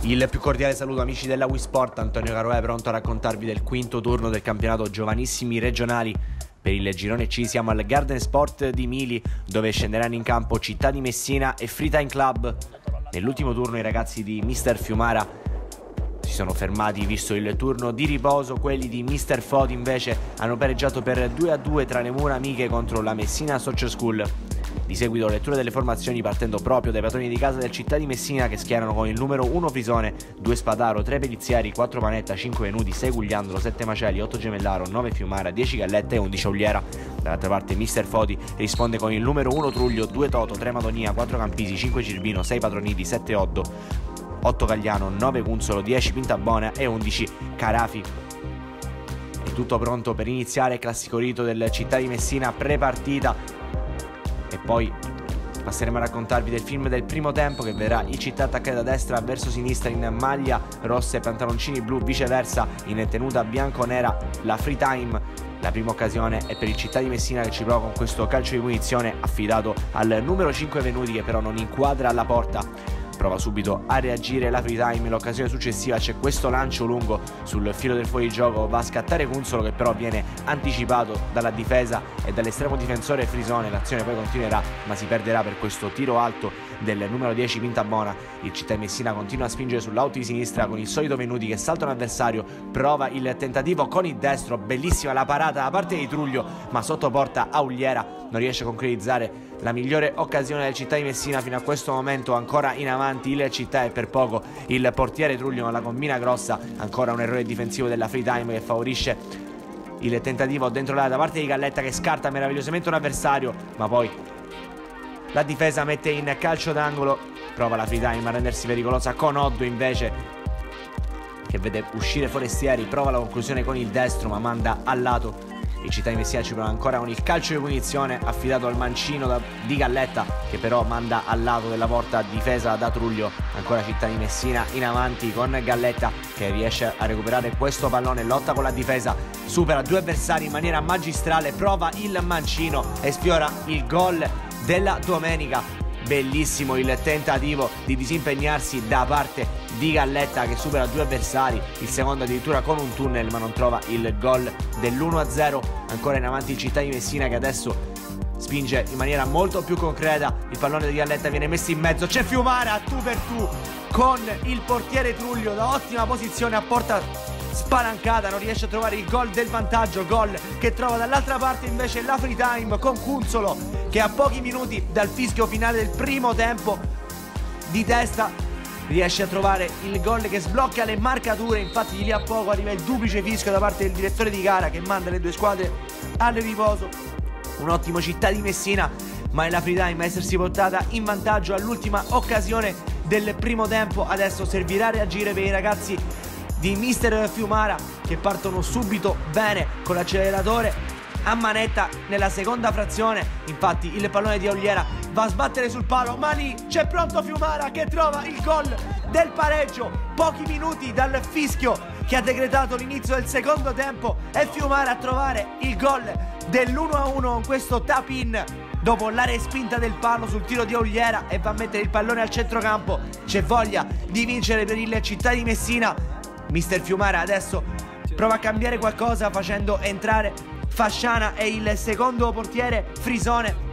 Il più cordiale saluto amici della Wii Sport, Antonio Caroè pronto a raccontarvi del quinto turno del campionato giovanissimi regionali. Per il girone C siamo al Garden Sport di Mili, dove scenderanno in campo Città di Messina e Free Time Club. Nell'ultimo turno i ragazzi di Mister Fiumara si sono fermati visto il turno di riposo, quelli di Mister Fodi invece hanno pareggiato per 2-2 tra le mura amiche contro la Messina Social School. Di seguito lettura delle formazioni partendo proprio dai padroni di casa del Città di Messina, che schierano con il numero 1 Frisone, 2 Spadaro, 3 Pelizieri, 4 Panetta, 5 Venuti, 6 Gugliandolo, 7 Macelli, 8 Gemellaro, 9 Fiumara, 10 Galletta e 11 Auliera. Dall'altra parte Mister Fodi risponde con il numero 1 Truglio, 2 Toto, 3 Madonia, 4 Campisi, 5 Cirbino, 6 Patronidi, 7 Oddo, 8 Cagliano, 9 Cunzolo, 10 Pintabona e 11 Carafi. È tutto pronto per iniziare il classico rito del Città di Messina pre-partita. E poi passeremo a raccontarvi del film del primo tempo, che vedrà il Città attaccare da destra verso sinistra in maglia rossa e pantaloncini blu, viceversa in tenuta bianco-nera la Free Time. La prima occasione è per il Città di Messina, che ci prova con questo calcio di punizione affidato al numero 5 Venuti, che però non inquadra alla porta. Prova subito a reagire la Free Time. L'occasione successiva c'è questo lancio lungo sul filo del fuorigioco, va a scattare Cunzolo, che però viene anticipato dalla difesa e dall'estremo difensore Frisone. L'azione poi continuerà ma si perderà per questo tiro alto del numero 10 Pintabona. Il Città di Messina continua a spingere sull'out di sinistra con il solito Venuti che salta un avversario, prova il tentativo con il destro, bellissima la parata da parte di Truglio ma sotto porta Auliera non riesce a concretizzare la migliore occasione del Città di Messina fino a questo momento. Ancora in avanti il Città e per poco il portiere Truglio non la combina grossa. Ancora un errore difensivo della Free Time che favorisce il tentativo dentro l'area da parte di Galletta, che scarta meravigliosamente un avversario, ma poi la difesa mette in calcio d'angolo. Prova la Free Time a rendersi pericolosa con Oddo invece, che vede uscire Forestieri, prova la conclusione con il destro ma manda al lato. Il Città di Messina ci prova ancora con il calcio di punizione affidato al mancino di Galletta, che però manda al lato della porta difesa da Truglio. Ancora Città di Messina in avanti con Galletta, che riesce a recuperare questo pallone, lotta con la difesa, supera due avversari in maniera magistrale, prova il mancino e sfiora il gol della domenica. Bellissimo il tentativo di disimpegnarsi da parte di Galletta, che supera due avversari, il secondo addirittura con un tunnel, ma non trova il gol dell'1-0. Ancora in avanti il Città di Messina, che adesso spinge in maniera molto più concreta. Il pallone di Galletta viene messo in mezzo, c'è Fiumara a tu per tu con il portiere Truglio da ottima posizione a porta spalancata, non riesce a trovare il gol del vantaggio, gol che trova dall'altra parte invece la Free Time con Cunzolo, che a pochi minuti dal fischio finale del primo tempo di testa riesce a trovare il gol che sblocca le marcature. Infatti di lì a poco arriva il duplice fischio da parte del direttore di gara, che manda le due squadre al riposo. Un ottimo Città di Messina, ma è la Free Time a essersi portata in vantaggio all'ultima occasione del primo tempo. Adesso servirà a reagire per i ragazzi di Mister Fiumara, che partono subito bene con l'acceleratore a manetta nella seconda frazione. Infatti il pallone di Auliera va a sbattere sul palo, ma lì c'è pronto Fiumara che trova il gol del pareggio pochi minuti dal fischio che ha decretato l'inizio del secondo tempo. È Fiumara a trovare il gol dell'1-1 con questo tap in dopo la respinta del palo sul tiro di Auliera, e va a mettere il pallone al centrocampo. C'è voglia di vincere per il Città di Messina. Mister Fiumara adesso prova a cambiare qualcosa facendo entrare Fasciana e il secondo portiere Frisone.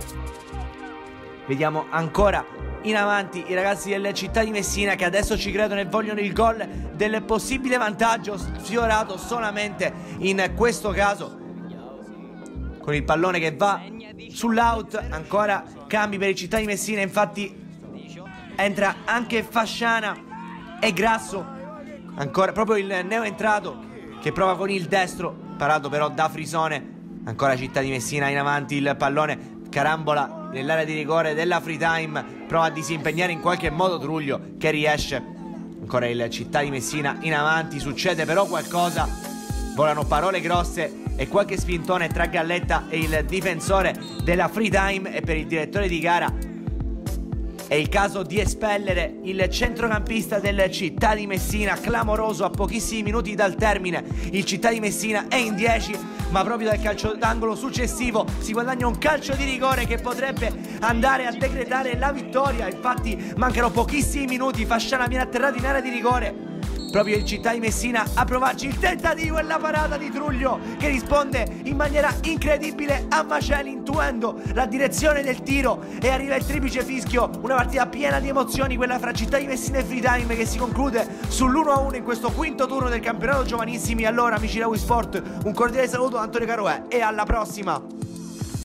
Vediamo ancora in avanti i ragazzi del Città di Messina, che adesso ci credono e vogliono il gol del possibile vantaggio, sfiorato solamente in questo caso con il pallone che va sull'out. Ancora cambi per il Città di Messina, infatti entra anche Fasciana e Grasso. Ancora proprio il neo entrato che prova con il destro, parato però da Frisone. Ancora Città di Messina in avanti, il pallone carambola nell'area di rigore della Free Time, prova a disimpegnare in qualche modo Truglio, che riesce. Ancora il Città di Messina in avanti, succede però qualcosa, volano parole grosse e qualche spintone tra Galletta e il difensore della Free Time, e per il direttore di gara è il caso di espellere il centrocampista del Città di Messina. Clamoroso a pochissimi minuti dal termine. Il Città di Messina è in 10 ma proprio dal calcio d'angolo successivo si guadagna un calcio di rigore che potrebbe andare a decretare la vittoria. Infatti mancano pochissimi minuti, Fasciana viene atterrato in area di rigore. Proprio il Città di Messina a provarci il tentativo e la parata di Truglio che risponde in maniera incredibile a Maceli, intuendo la direzione del tiro, e arriva il triplice fischio. Una partita piena di emozioni, quella fra Città di Messina e Freetime, che si conclude sull'1-1 in questo quinto turno del campionato giovanissimi. Allora amici da Wii Sport, un cordiale saluto da Antonio Caroè e alla prossima!